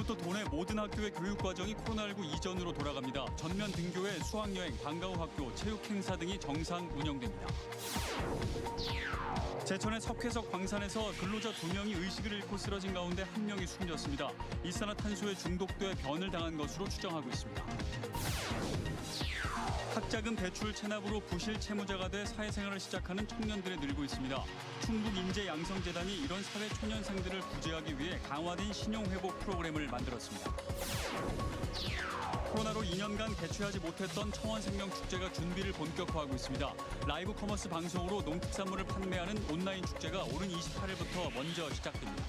내일부터 도내 모든 학교의 교육과정이 코로나19 이전으로 돌아갑니다. 전면 등교회, 수학여행, 방과후 학교, 체육행사 등이 정상 운영됩니다. 제천의 석회석 광산에서 근로자 2명이 의식을 잃고 쓰러진 가운데 1명이 숨졌습니다. 일산화탄소에 중독돼 변을 당한 것으로 추정하고 있습니다. 학자금 대출 체납으로 부실 채무자가 돼 사회생활을 시작하는 청년들이 늘고 있습니다. 충북인재양성재단이 이런 사회초년생들을 구제하기 위해 강화된 신용회복 프로그램을 만들었습니다. 코로나로 2년간 개최하지 못했던 청원생명축제가 준비를 본격화하고 있습니다. 라이브 커머스 방송으로 농특산물을 판매하는 온라인 축제가 오는 28일부터 먼저 시작됩니다.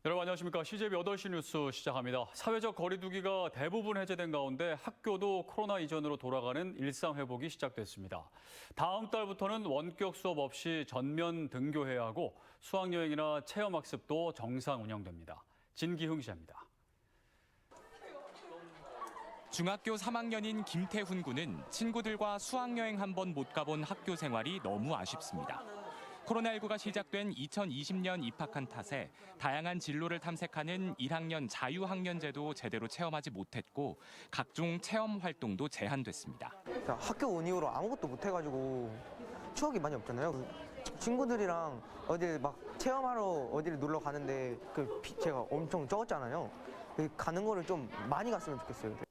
여러분 안녕하십니까. CJB 8시 뉴스 시작합니다. 사회적 거리두기가 대부분 해제된 가운데 학교도 코로나 이전으로 돌아가는 일상 회복이 시작됐습니다. 다음 달부터는 원격 수업 없이 전면 등교해야 하고 수학여행이나 체험학습도 정상 운영됩니다. 진기흥 기자입니다. 중학교 3학년인 김태훈 군은 친구들과 수학여행 한 번 못 가본 학교 생활이 너무 아쉽습니다. 코로나19가 시작된 2020년 입학한 탓에 다양한 진로를 탐색하는 1학년 자유학년제도 제대로 체험하지 못했고 각종 체험 활동도 제한됐습니다. 학교 온 이후로 아무것도 못 해가지고 추억이 많이 없잖아요. 친구들이랑 어딜 막 체험하러 어디를 놀러 가는데 제가 엄청 적었잖아요. 가는 거를 좀 많이 갔으면 좋겠어요.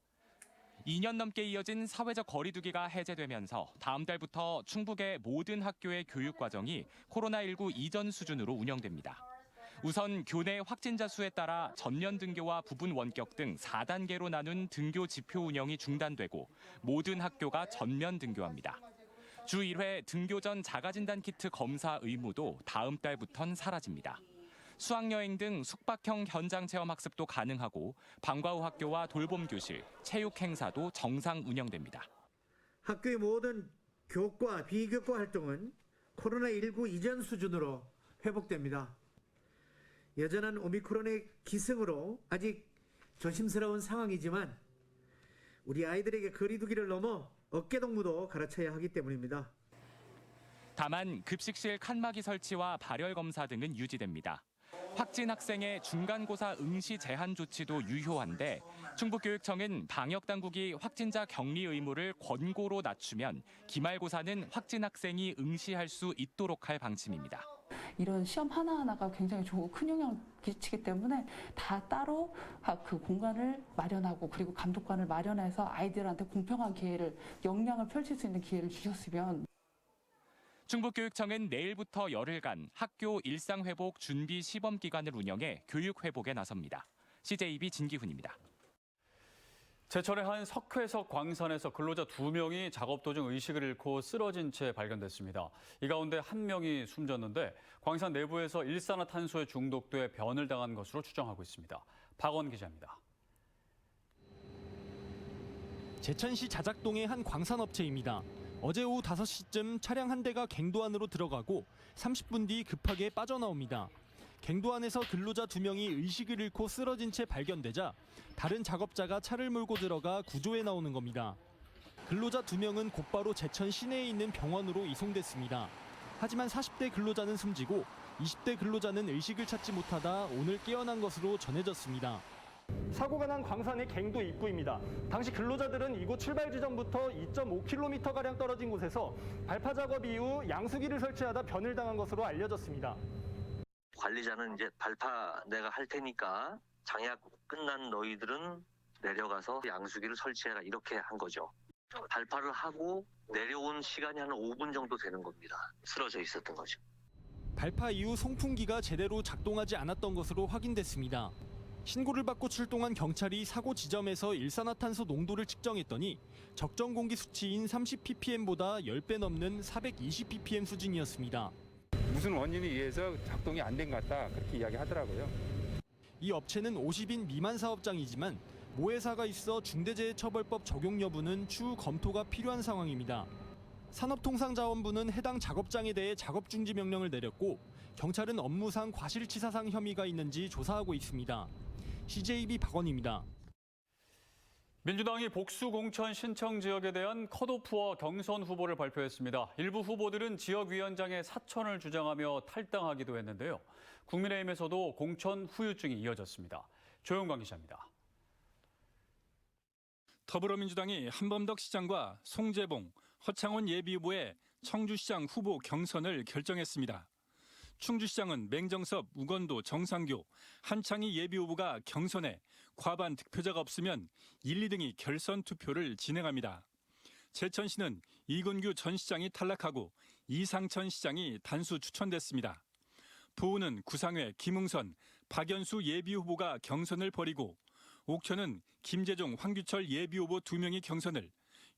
2년 넘게 이어진 사회적 거리두기가 해제되면서 다음 달부터 충북의 모든 학교의 교육과정이 코로나19 이전 수준으로 운영됩니다. 우선 교내 확진자 수에 따라 전면 등교와 부분 원격 등 4단계로 나눈 등교 지표 운영이 중단되고 모든 학교가 전면 등교합니다. 주 1회 등교 전 자가진단 키트 검사 의무도 다음 달부턴 사라집니다. 수학여행 등 숙박형 현장 체험 학습도 가능하고 방과후 학교와 돌봄 교실, 체육 행사도 정상 운영됩니다. 학교의 모든 교과, 비교과 활동은 코로나19 이전 수준으로 회복됩니다. 여전한 오미크론의 기승으로 아직 조심스러운 상황이지만 우리 아이들에게 거리두기를 넘어 어깨동무도 가르쳐야 하기 때문입니다. 다만 급식실 칸막이 설치와 발열 검사 등은 유지됩니다. 확진 학생의 중간고사 응시 제한 조치도 유효한데 충북교육청은 방역당국이 확진자 격리 의무를 권고로 낮추면 기말고사는 확진 학생이 응시할 수 있도록 할 방침입니다. 이런 시험 하나하나가 굉장히 큰 영향을 끼치기 때문에 다 따로 그 공간을 마련하고 그리고 감독관을 마련해서 아이들한테 공평한 기회를 역량을 펼칠 수 있는 기회를 주셨으면. 충북교육청은 내일부터 열흘간 학교 일상회복 준비 시범 기간을 운영해 교육 회복에 나섭니다. CJB 진기훈입니다. 제천의 한 석회석 광산에서 근로자 2명이 작업 도중 의식을 잃고 쓰러진 채 발견됐습니다. 이 가운데 1명이 숨졌는데 광산 내부에서 일산화탄소에 중독돼 변을 당한 것으로 추정하고 있습니다. 박원 기자입니다. 제천시 자작동의 한 광산업체입니다. 어제 오후 5시쯤 차량 한 대가 갱도 안으로 들어가고 30분 뒤 급하게 빠져나옵니다. 갱도 안에서 근로자 2명이 의식을 잃고 쓰러진 채 발견되자 다른 작업자가 차를 몰고 들어가 구조해 나오는 겁니다. 근로자 2명은 곧바로 제천 시내에 있는 병원으로 이송됐습니다. 하지만 40대 근로자는 숨지고 20대 근로자는 의식을 찾지 못하다 오늘 깨어난 것으로 전해졌습니다. 사고가 난 광산의 갱도 입구입니다. 당시 근로자들은 이곳 출발 지점부터 2.5km가량 떨어진 곳에서 발파 작업 이후 양수기를 설치하다 변을 당한 것으로 알려졌습니다. 관리자는 이제 발파 내가 할 테니까 장약 끝난 너희들은 내려가서 양수기를 설치해라 이렇게 한 거죠. 발파를 하고 내려온 시간이 한 5분 정도 되는 겁니다. 쓰러져 있었던 거죠. 발파 이후 송풍기가 제대로 작동하지 않았던 것으로 확인됐습니다. 신고를 받고 출동한 경찰이 사고 지점에서 일산화탄소 농도를 측정했더니 적정 공기 수치인 30ppm보다 10배 넘는 420ppm 수준이었습니다. 무슨 원인에 의해서 작동이 안 된 것 같다 그렇게 이야기하더라고요. 이 업체는 50인 미만 사업장이지만 모해사가 있어 중대재해처벌법 적용 여부는 추후 검토가 필요한 상황입니다. 산업통상자원부는 해당 작업장에 대해 작업 중지 명령을 내렸고 경찰은 업무상 과실치사상 혐의가 있는지 조사하고 있습니다. CJB 박원입니다. 민주당이 복수 공천 신청 지역에 대한 컷오프와 경선 후보를 발표했습니다. 일부 후보들은 지역위원장의 사천을 주장하며 탈당하기도 했는데요. 국민의힘에서도 공천 후유증이 이어졌습니다. 조영광 기자입니다. 더불어민주당이 한범덕 시장과 송재봉, 허창원 예비후보의 청주시장 후보 경선을 결정했습니다. 충주시장은 맹정섭, 우건도, 정상교, 한창희 예비후보가 경선에 과반 득표자가 없으면 1, 2등이 결선 투표를 진행합니다. 제천시는 이근규 전 시장이 탈락하고 이상천 시장이 단수 추천됐습니다. 부우는 구상회, 김웅선, 박연수 예비후보가 경선을 벌이고 옥천은 김재종, 황규철 예비후보 2명이 경선을,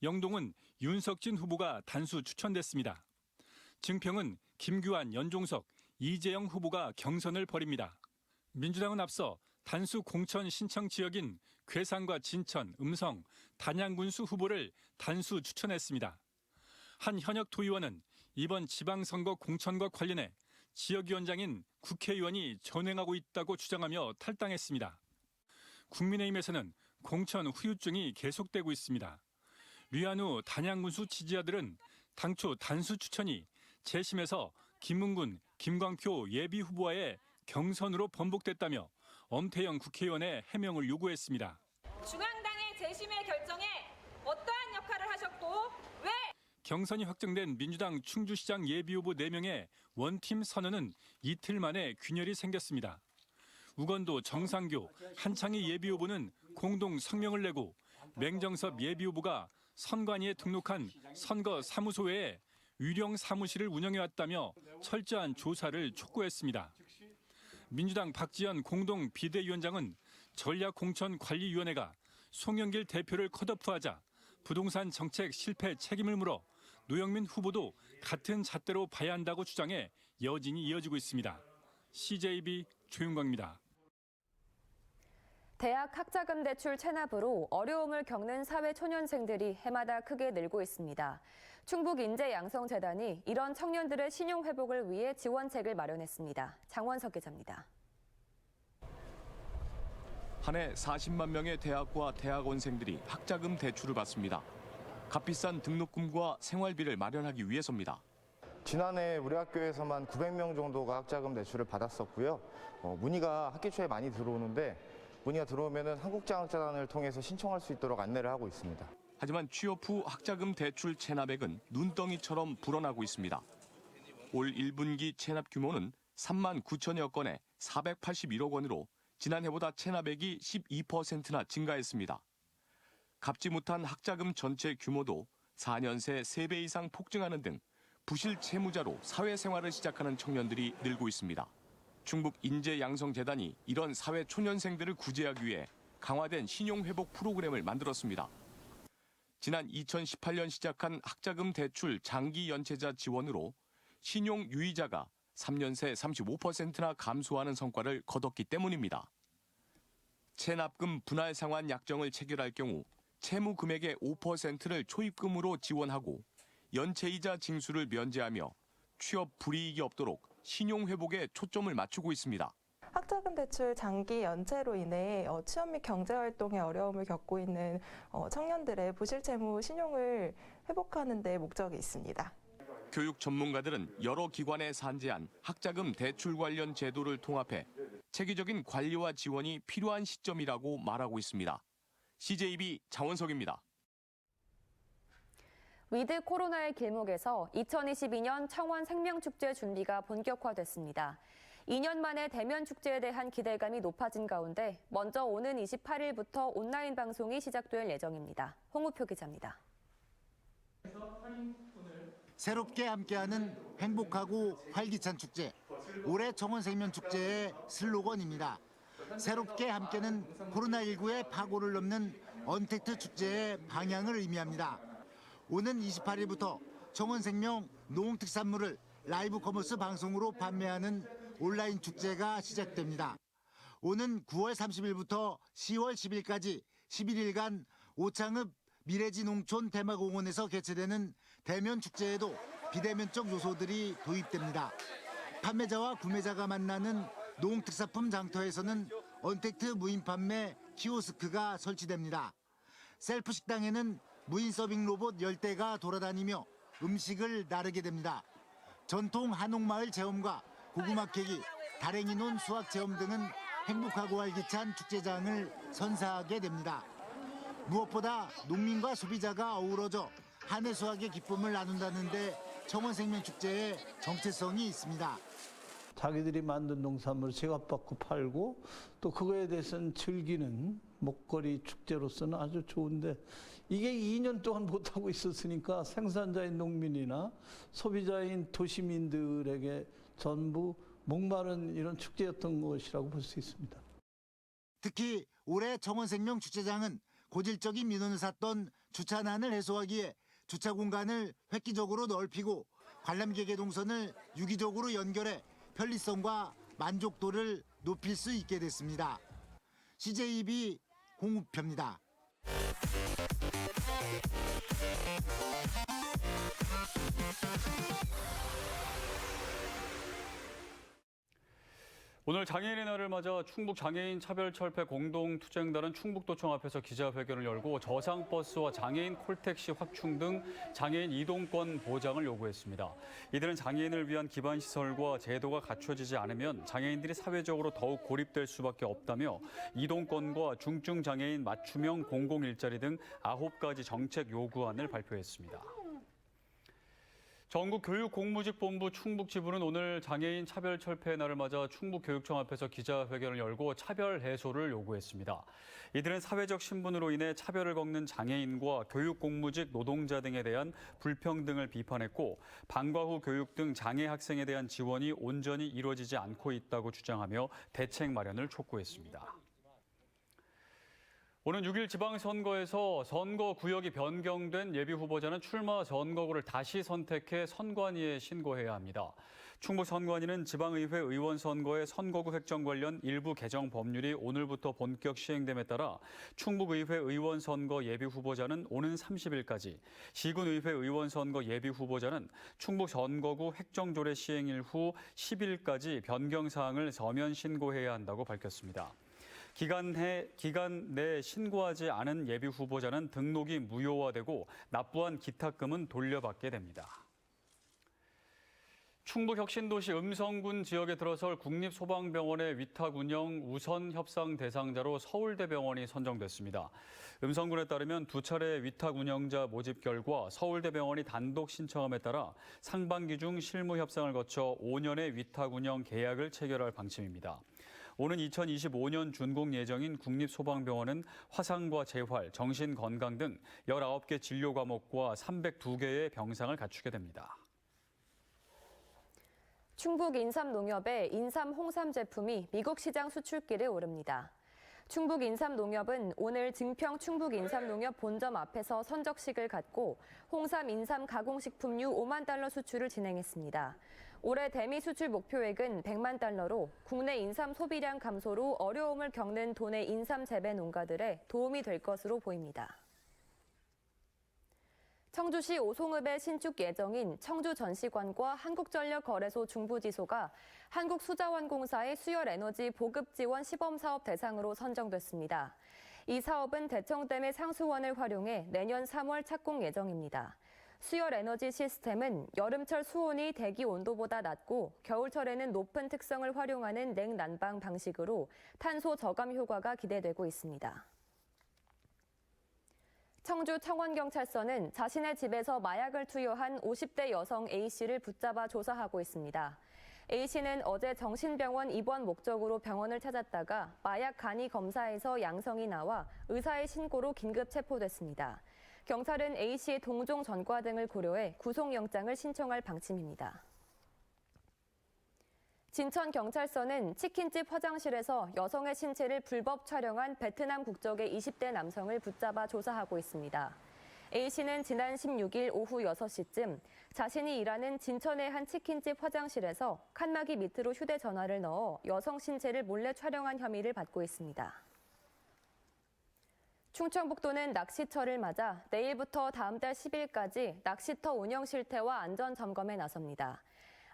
영동은 윤석진 후보가 단수 추천됐습니다. 증평은 김규환, 연종석, 이재영 후보가 경선을 벌입니다. 민주당은 앞서 단수 공천 신청 지역인 괴산과 진천, 음성, 단양군수 후보를 단수 추천했습니다. 한 현역 도의원은 이번 지방선거 공천과 관련해 지역위원장인 국회의원이 전횡하고 있다고 주장하며 탈당했습니다. 국민의힘에서는 공천 후유증이 계속되고 있습니다. 류한우 단양군수 지지자들은 당초 단수 추천이 재심에서 김문군, 김광표 예비후보와의 경선으로 번복됐다며 엄태영 국회의원의 해명을 요구했습니다. 중앙당의 재심의 결정에 어떠한 역할을 하셨고 왜? 경선이 확정된 민주당 충주시장 예비후보 4명의 원팀 선언은 이틀 만에 균열이 생겼습니다. 우건도, 정상교, 한창희 예비후보는 공동 성명을 내고 맹정섭 예비후보가 선관위에 등록한 선거 사무소 외에 유령 사무실을 운영해왔다며 철저한 조사를 촉구했습니다. 민주당 박지원 공동 비대위원장은 전략공천관리위원회가 송영길 대표를 컷오프하자 부동산 정책 실패 책임을 물어 노영민 후보도 같은 잣대로 봐야 한다고 주장해 여진이 이어지고 있습니다. CJB 조윤광입니다. 대학 학자금 대출 체납으로 어려움을 겪는 사회초년생들이 해마다 크게 늘고 있습니다. 충북인재양성재단이 이런 청년들의 신용 회복을 위해 지원책을 마련했습니다. 장원석 기자입니다. 한 해 40만 명의 대학과 대학원생들이 학자금 대출을 받습니다. 값비싼 등록금과 생활비를 마련하기 위해서입니다. 지난해 우리 학교에서만 900명 정도가 학자금 대출을 받았었고요. 문의가 학기 초에 많이 들어오는데 문의가 들어오면 한국장학재단을 통해서 신청할 수 있도록 안내를 하고 있습니다. 하지만 취업 후 학자금 대출 체납액은 눈덩이처럼 불어나고 있습니다. 올 1분기 체납 규모는 3만 9천여 건에 481억 원으로 지난해보다 체납액이 12%나 증가했습니다. 갚지 못한 학자금 전체 규모도 4년 새 3배 이상 폭증하는 등 부실 채무자로 사회생활을 시작하는 청년들이 늘고 있습니다. 충북인재양성재단이 이런 사회 초년생들을 구제하기 위해 강화된 신용회복 프로그램을 만들었습니다. 지난 2018년 시작한 학자금 대출 장기 연체자 지원으로 신용 유의자가 3년 새 35%나 감소하는 성과를 거뒀기 때문입니다. 체납금 분할 상환 약정을 체결할 경우 채무 금액의 5%를 초입금으로 지원하고 연체이자 징수를 면제하며 취업 불이익이 없도록 신용 회복에 초점을 맞추고 있습니다. 학자금 대출 장기 연체로 인해 취업 및 경제활동에 어려움을 겪고 있는 청년들의 부실 채무 신용을 회복하는 데 목적이 있습니다. 교육 전문가들은 여러 기관에 산재한 학자금 대출 관련 제도를 통합해 체계적인 관리와 지원이 필요한 시점이라고 말하고 있습니다. CJB 장원석입니다. 위드 코로나의 길목에서 2022년 청원 생명축제 준비가 본격화됐습니다. 2년 만에 대면 축제에 대한 기대감이 높아진 가운데 먼저 오는 28일부터 온라인 방송이 시작될 예정입니다. 홍우표 기자입니다. 새롭게 함께하는 행복하고 활기찬 축제. 올해 청원생명축제의 슬로건입니다. 새롭게 함께는 코로나19의 파고를 넘는 언택트 축제의 방향을 의미합니다. 오는 28일부터 청원생명 농특산물을 라이브 커머스 방송으로 판매하는 온라인 축제가 시작됩니다. 오는 9월 30일부터 10월 10일까지 11일간 오창읍 미래지 농촌 테마공원에서 개최되는 대면 축제에도 비대면적 요소들이 도입됩니다. 판매자와 구매자가 만나는 농특산품 장터에서는 언택트 무인 판매 키오스크가 설치됩니다. 셀프 식당에는 무인 서빙 로봇 10대가 돌아다니며 음식을 나르게 됩니다. 전통 한옥마을 체험과 고구마 캐기, 다랭이 논 수학 체험 등은 행복하고 활기찬 축제장을 선사하게 됩니다. 무엇보다 농민과 소비자가 어우러져 한 해 수확의 기쁨을 나눈다는데 청원생명축제의 정체성이 있습니다. 자기들이 만든 농산물을 제값받고 팔고 또 그거에 대해서는 즐기는 먹거리 축제로서는 아주 좋은데 이게 2년 동안 못하고 있었으니까 생산자인 농민이나 소비자인 도시민들에게 전부 목마른 이런 축제였던 것이라고 볼 수 있습니다. 특히 올해 청원생명 축제장은 고질적인 민원을 샀던 주차난을 해소하기에 주차 공간을 획기적으로 넓히고 관람객의 동선을 유기적으로 연결해 편리성과 만족도를 높일 수 있게 됐습니다. CJB 홍우표입니다. 오늘 장애인의 날을 맞아 충북 장애인 차별철폐 공동투쟁단은 충북도청 앞에서 기자회견을 열고 저상버스와 장애인 콜택시 확충 등 장애인 이동권 보장을 요구했습니다. 이들은 장애인을 위한 기반시설과 제도가 갖춰지지 않으면 장애인들이 사회적으로 더욱 고립될 수밖에 없다며 이동권과 중증 장애인 맞춤형 공공일자리 등 9가지 정책 요구안을 발표했습니다. 전국교육공무직본부 충북지부는 오늘 장애인 차별철폐의 날을 맞아 충북교육청 앞에서 기자회견을 열고 차별 해소를 요구했습니다. 이들은 사회적 신분으로 인해 차별을 겪는 장애인과 교육공무직 노동자 등에 대한 불평등을 비판했고 방과 후 교육 등 장애 학생에 대한 지원이 온전히 이루어지지 않고 있다고 주장하며 대책 마련을 촉구했습니다. 오는 6일 지방선거에서 선거구역이 변경된 예비후보자는 출마 선거구를 다시 선택해 선관위에 신고해야 합니다. 충북선관위는 지방의회 의원선거의 선거구 획정 관련 일부 개정 법률이 오늘부터 본격 시행됨에 따라 충북의회 의원선거 예비후보자는 오는 30일까지, 시군의회 의원선거 예비후보자는 충북선거구 획정조례 시행일 후 10일까지 변경사항을 서면 신고해야 한다고 밝혔습니다. 기간 내 신고하지 않은 예비 후보자는 등록이 무효화되고 납부한 기탁금은 돌려받게 됩니다. 충북 혁신도시 음성군 지역에 들어설 국립소방병원의 위탁 운영 우선 협상 대상자로 서울대병원이 선정됐습니다. 음성군에 따르면 2차례 위탁 운영자 모집 결과 서울대병원이 단독 신청함에 따라 상반기 중 실무 협상을 거쳐 5년의 위탁 운영 계약을 체결할 방침입니다. 오는 2025년 준공 예정인 국립소방병원은 화상과 재활, 정신건강 등 19개 진료 과목과 302개의 병상을 갖추게 됩니다. 충북 인삼농협의 인삼 홍삼 제품이 미국 시장 수출길에 오릅니다. 충북 인삼농협은 오늘 증평 충북 인삼농협 본점 앞에서 선적식을 갖고 홍삼 인삼 가공식품류 5만 달러 수출을 진행했습니다. 올해 대미 수출 목표액은 100만 달러로 국내 인삼 소비량 감소로 어려움을 겪는 도내 인삼 재배 농가들에 도움이 될 것으로 보입니다. 청주시 오송읍의 신축 예정인 청주전시관과 한국전력거래소 중부지소가 한국수자원공사의 수열에너지 보급지원 시범사업 대상으로 선정됐습니다. 이 사업은 대청댐의 상수원을 활용해 내년 3월 착공 예정입니다. 수열에너지 시스템은 여름철 수온이 대기 온도보다 낮고 겨울철에는 높은 특성을 활용하는 냉난방 방식으로 탄소 저감 효과가 기대되고 있습니다. 청주 청원경찰서는 자신의 집에서 마약을 투여한 50대 여성 A씨를 붙잡아 조사하고 있습니다. A씨는 어제 정신병원 입원 목적으로 병원을 찾았다가 마약 간이 검사에서 양성이 나와 의사의 신고로 긴급 체포됐습니다. 경찰은 A씨의 동종 전과 등을 고려해 구속영장을 신청할 방침입니다. 진천경찰서는 치킨집 화장실에서 여성의 신체를 불법 촬영한 베트남 국적의 20대 남성을 붙잡아 조사하고 있습니다. A씨는 지난 16일 오후 6시쯤 자신이 일하는 진천의 한 치킨집 화장실에서 칸막이 밑으로 휴대전화를 넣어 여성 신체를 몰래 촬영한 혐의를 받고 있습니다. 충청북도는 낚시철을 맞아 내일부터 다음 달 10일까지 낚시터 운영 실태와 안전 점검에 나섭니다.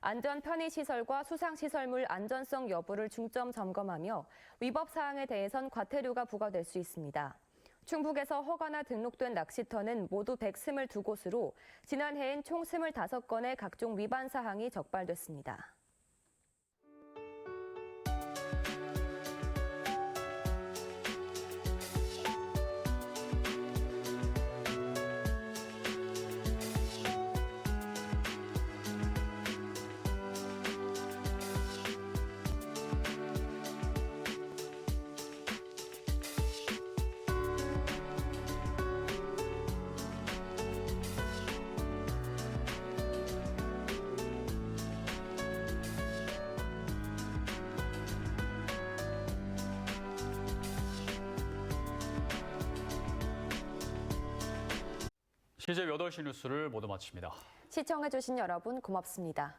안전 편의시설과 수상시설물 안전성 여부를 중점 점검하며 위법 사항에 대해선 과태료가 부과될 수 있습니다. 충북에서 허가나 등록된 낚시터는 모두 122곳으로 지난해엔 총 25건의 각종 위반 사항이 적발됐습니다. CJ 8시 뉴스를 모두 마칩니다. 시청해주신 여러분 고맙습니다.